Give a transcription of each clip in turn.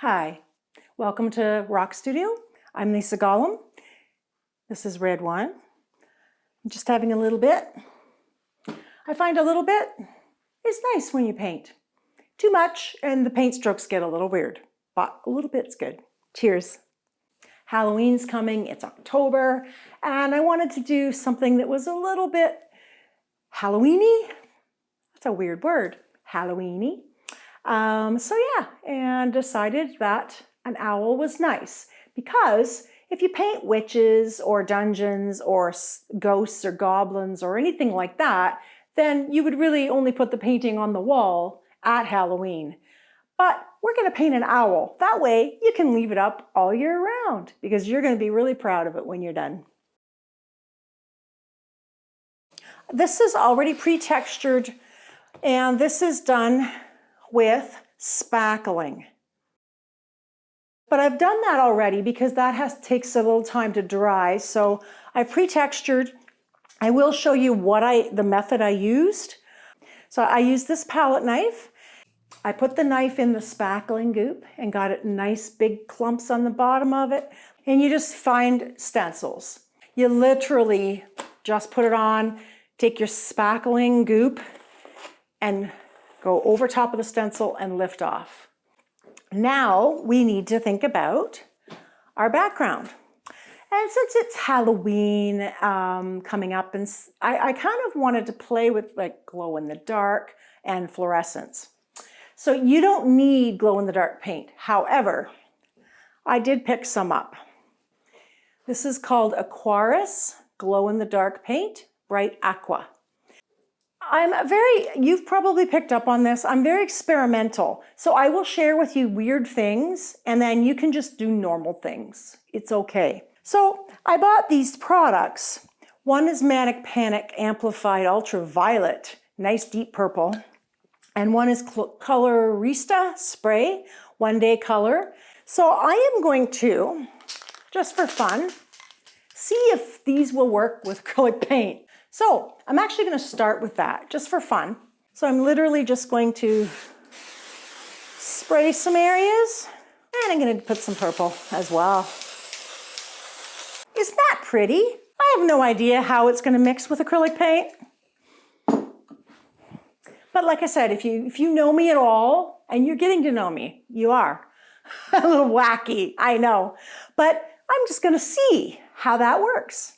Hi, welcome to Rock Studio. I'm Lisa Gollum. This is red wine. I'm just having a little bit. I find a little bit is nice when you paint. Too much and the paint strokes get a little weird, but a little bit's good. Cheers. Halloween's coming, it's October, and I wanted to do something that was a little bit Halloweeny. That's a weird word, Halloweeny. And decided that an owl was nice because if you paint witches or dungeons or ghosts or goblins or anything like that, then you would really only put the painting on the wall at Halloween. But we're going to paint an owl. That way you can leave it up all year round because you're going to be really proud of it when you're done. This is already pre-textured and this is done with spackling. But I've done that already because that takes a little time to dry. So I've pre-textured. I will show you the method I used. So I used this palette knife. I put the knife in the spackling goop and got it nice big clumps on the bottom of it. And you just find stencils. You literally just put it on, take your spackling goop and go over top of the stencil and lift off. Now we need to think about our background. And since it's Halloween coming up, and I kind of wanted to play with like glow in the dark and fluorescence. So you don't need glow in the dark paint. However, I did pick some up. This is called Aquaris Glow in the Dark Paint, Bright Aqua. You've probably picked up on this, I'm very experimental. So I will share with you weird things and then you can just do normal things. It's okay. So I bought these products. One is Manic Panic Amplified Ultraviolet, nice deep purple. And one is Colo-Rista Spray, 1 Day Color. So I am going to, just for fun, see if these will work with acrylic paint. So I'm actually going to start with that just for fun. So I'm literally just going to spray some areas and I'm going to put some purple as well. Isn't that pretty? I have no idea how it's going to mix with acrylic paint. But like I said, if you know me at all and you're getting to know me, you are a little wacky, I know. But I'm just going to see how that works.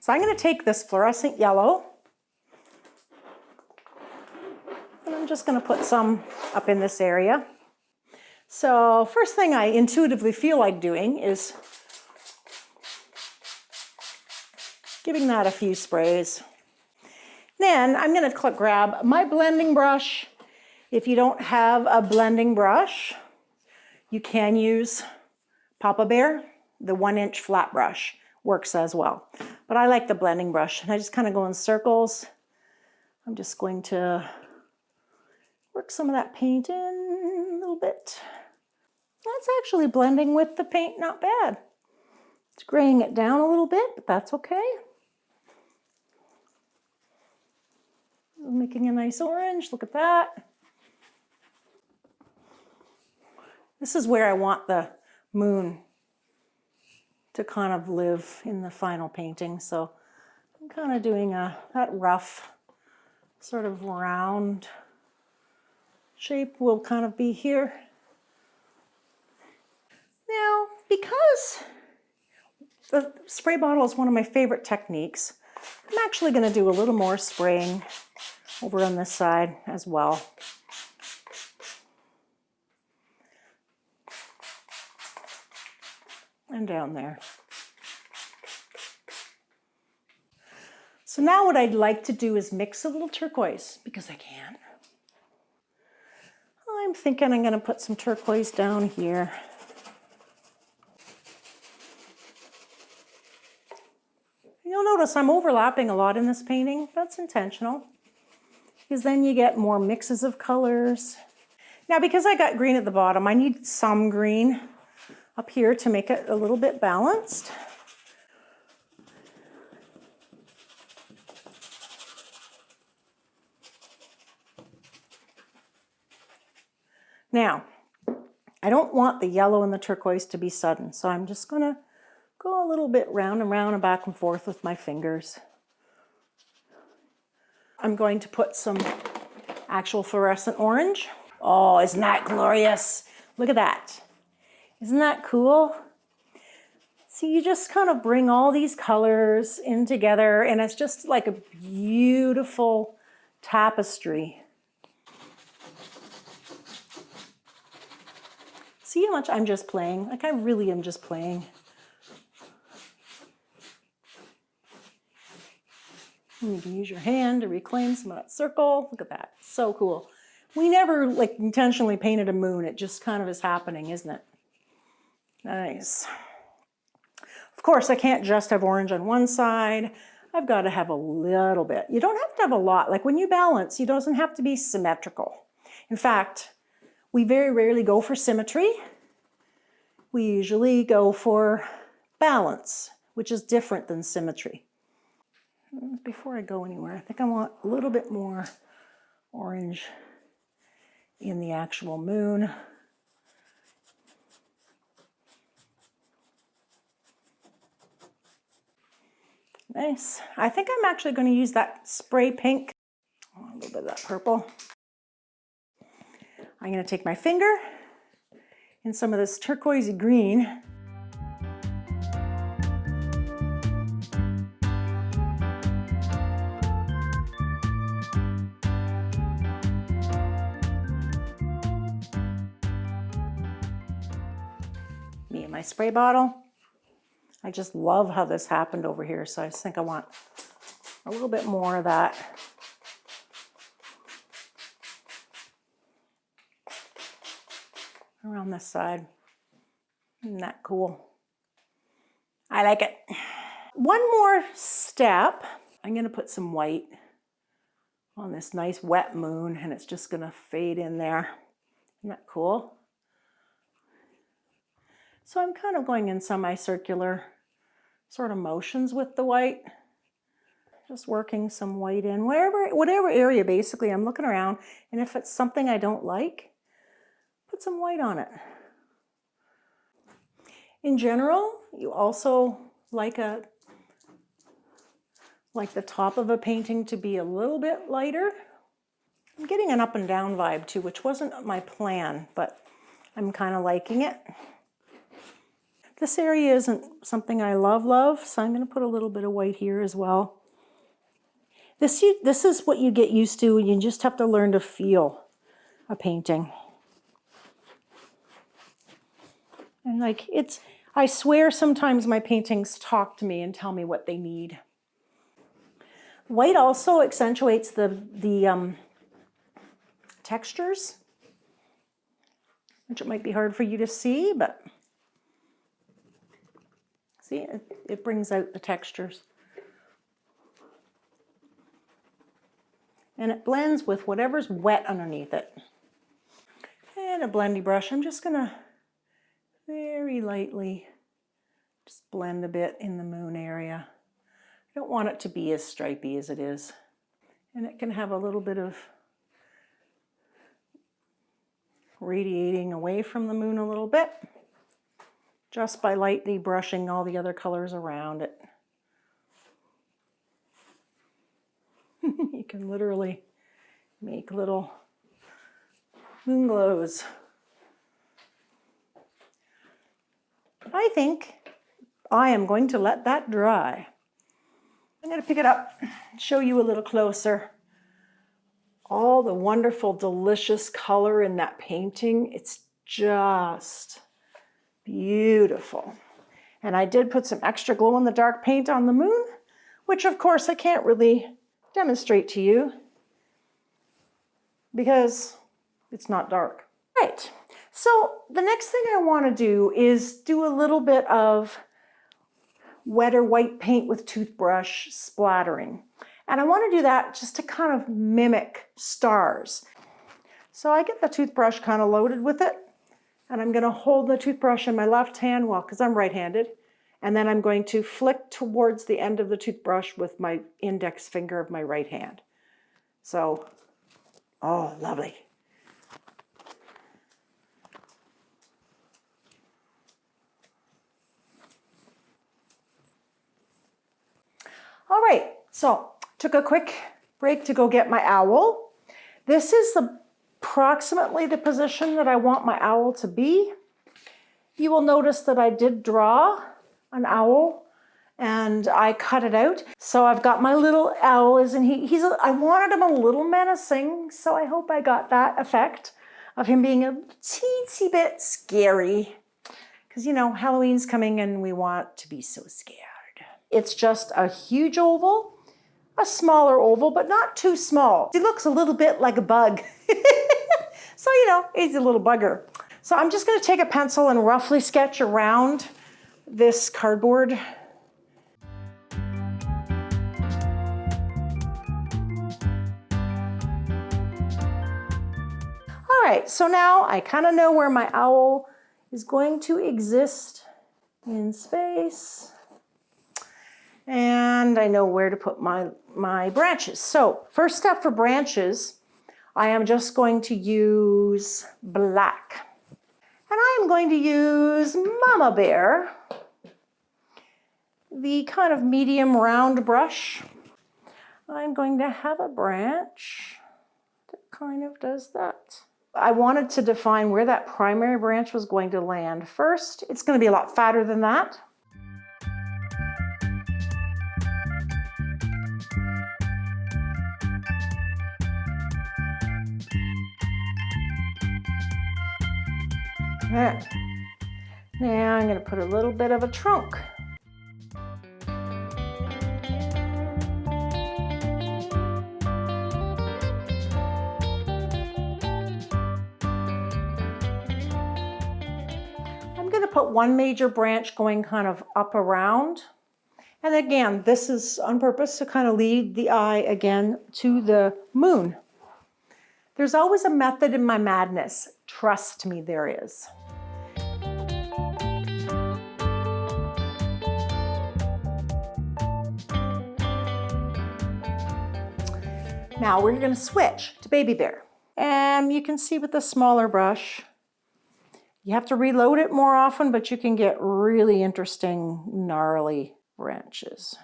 So I'm going to take this fluorescent yellow and I'm just going to put some up in this area. So first thing I intuitively feel like doing is giving that a few sprays. Then I'm going to grab my blending brush. If you don't have a blending brush, you can use Papa Bear, the 1-inch flat brush. Works as well. But I like the blending brush and I just kind of go in circles. I'm just going to work some of that paint in a little bit. That's actually blending with the paint not bad. It's graying it down a little bit, but that's okay. Making a nice orange, look at that. This is where I want the moon to kind of live in the final painting. So I'm kind of doing that rough sort of round shape will kind of be here. Now, because the spray bottle is one of my favorite techniques, I'm actually going to do a little more spraying over on this side as well. And down there. So now what I'd like to do is mix a little turquoise because I can. I'm thinking I'm going to put some turquoise down here. You'll notice I'm overlapping a lot in this painting. That's intentional because then you get more mixes of colors. Now, because I got green at the bottom, I need some green up here to make it a little bit balanced. Now, I don't want the yellow and the turquoise to be sudden, so I'm just going to go a little bit round and round and back and forth with my fingers. I'm going to put some actual fluorescent orange. Oh, isn't that glorious? Look at that. Isn't that cool? So you just kind of bring all these colors in together, and it's just like a beautiful tapestry. See how much I'm just playing? Like I really am just playing. And you can use your hand to reclaim some of that circle. Look at that, so cool. We never like intentionally painted a moon. It just kind of is happening, isn't it? Nice. Of course, I can't just have orange on one side. I've got to have a little bit. You don't have to have a lot. Like when you balance, it doesn't have to be symmetrical. In fact, we very rarely go for symmetry. We usually go for balance, which is different than symmetry. Before I go anywhere, I think I want a little bit more orange in the actual moon. Nice. I think I'm actually going to use that spray pink, a little bit of that purple. I'm going to take my finger and some of this turquoisey green. Me and my spray bottle. I just love how this happened over here, so I just think I want a little bit more of that. Around this side. Isn't that cool? I like it. One more step. I'm going to put some white on this nice wet moon, and it's just going to fade in there. Isn't that cool? So I'm kind of going in semicircular sort of motions with the white. Just working some white in whatever area basically I'm looking around, and if it's something I don't like, put some white on it. In general, you also like the top of a painting to be a little bit lighter. I'm getting an up and down vibe too, which wasn't my plan, but I'm kind of liking it. This area isn't something I love, so I'm going to put a little bit of white here as well. This is what you get used to, and you just have to learn to feel a painting. And like I swear sometimes my paintings talk to me and tell me what they need. White also accentuates the textures, which it might be hard for you to see, but see, it brings out the textures. And it blends with whatever's wet underneath it. And a blendy brush, I'm just gonna very lightly just blend a bit in the moon area. I don't want it to be as stripy as it is. And it can have a little bit of radiating away from the moon a little bit, just by lightly brushing all the other colors around it. You can literally make little moon glows. I think I am going to let that dry. I'm going to pick it up and show you a little closer. All the wonderful, delicious color in that painting. It's just beautiful. And I did put some extra glow-in-the-dark paint on the moon, which of course I can't really demonstrate to you because it's not dark. Right, so the next thing I want to do is do a little bit of wetter white paint with toothbrush splattering. And I want to do that just to kind of mimic stars. So I get the toothbrush kind of loaded with it, and I'm going to hold the toothbrush in my left hand, well, because I'm right-handed, and then I'm going to flick towards the end of the toothbrush with my index finger of my right hand. So, oh, lovely. All right, so took a quick break to go get my owl. This is approximately the position that I want my owl to be. You will notice that I did draw an owl and I cut it out. So I've got my little owl, I wanted him a little menacing, so I hope I got that effect of him being a teensy bit scary. Because, you know, Halloween's coming and we want to be so scared. It's just a huge oval, a smaller oval, but not too small. He looks a little bit like a bug. So, you know, he's a little bugger. So I'm just going to take a pencil and roughly sketch around this cardboard. All right, so now I kind of know where my owl is going to exist in space. And I know where to put my branches. So first step for branches, I am just going to use black. And I am going to use Mama Bear, the kind of medium round brush. I'm going to have a branch that kind of does that. I wanted to define where that primary branch was going to land first. It's going to be a lot fatter than that. There. Now I'm going to put a little bit of a trunk. I'm going to put one major branch going kind of up around. And again, this is on purpose to kind of lead the eye again to the moon. There's always a method in my madness. Trust me, there is. Now we're going to switch to Baby Bear. And you can see with the smaller brush, you have to reload it more often, but you can get really interesting, gnarly branches.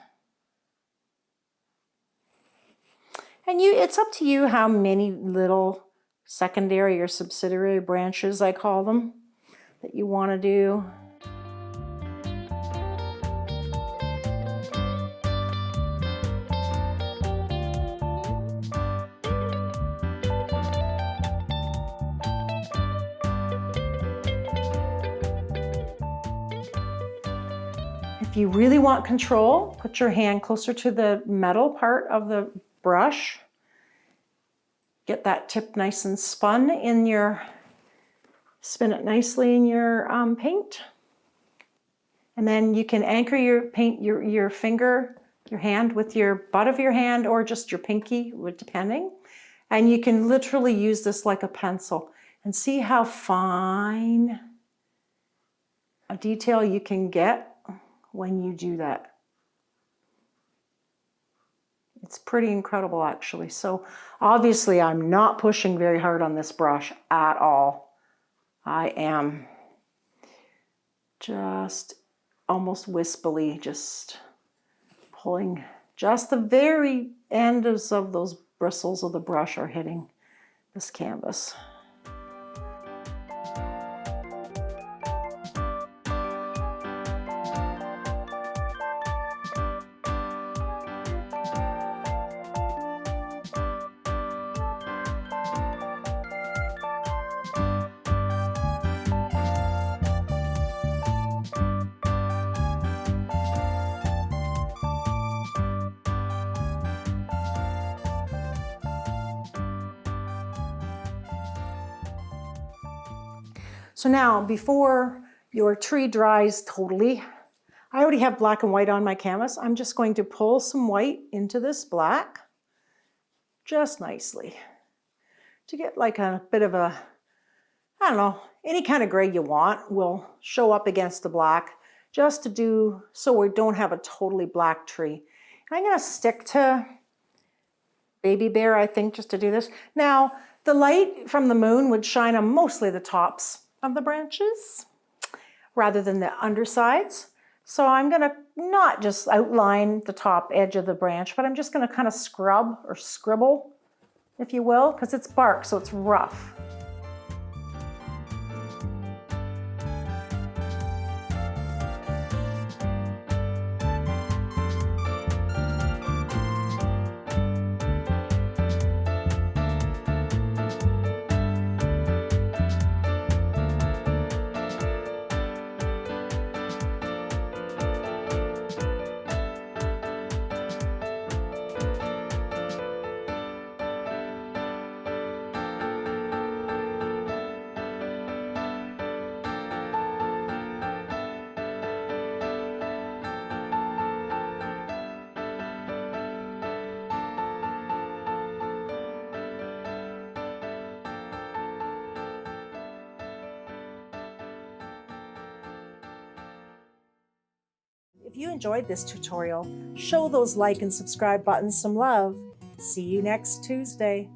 And it's up to you how many little secondary or subsidiary branches, I call them, that you want to do. If you really want control, put your hand closer to the metal part of the brush. Get that tip nice and spun in spin it nicely in your paint. And then you can anchor your paint, your finger, your hand with your butt of your hand or just your pinky, depending. And you can literally use this like a pencil and see how fine a detail you can get when you do that. It's pretty incredible, actually. So obviously I'm not pushing very hard on this brush at all. I am just almost wispily just pulling, just the very ends of those bristles of the brush are hitting this canvas. So now, before your tree dries totally, I already have black and white on my canvas. I'm just going to pull some white into this black, just nicely. to get like a bit of a, I don't know, any kind of gray you want will show up against the black, just to do so we don't have a totally black tree. I'm going to stick to Baby Bear, I think, just to do this. Now, the light from the moon would shine on mostly the tops of the branches rather than the undersides. So I'm going to not just outline the top edge of the branch, but I'm just going to kind of scrub or scribble, if you will, because it's bark, so it's rough. If you enjoyed this tutorial, show those like and subscribe buttons some love. See you next Tuesday.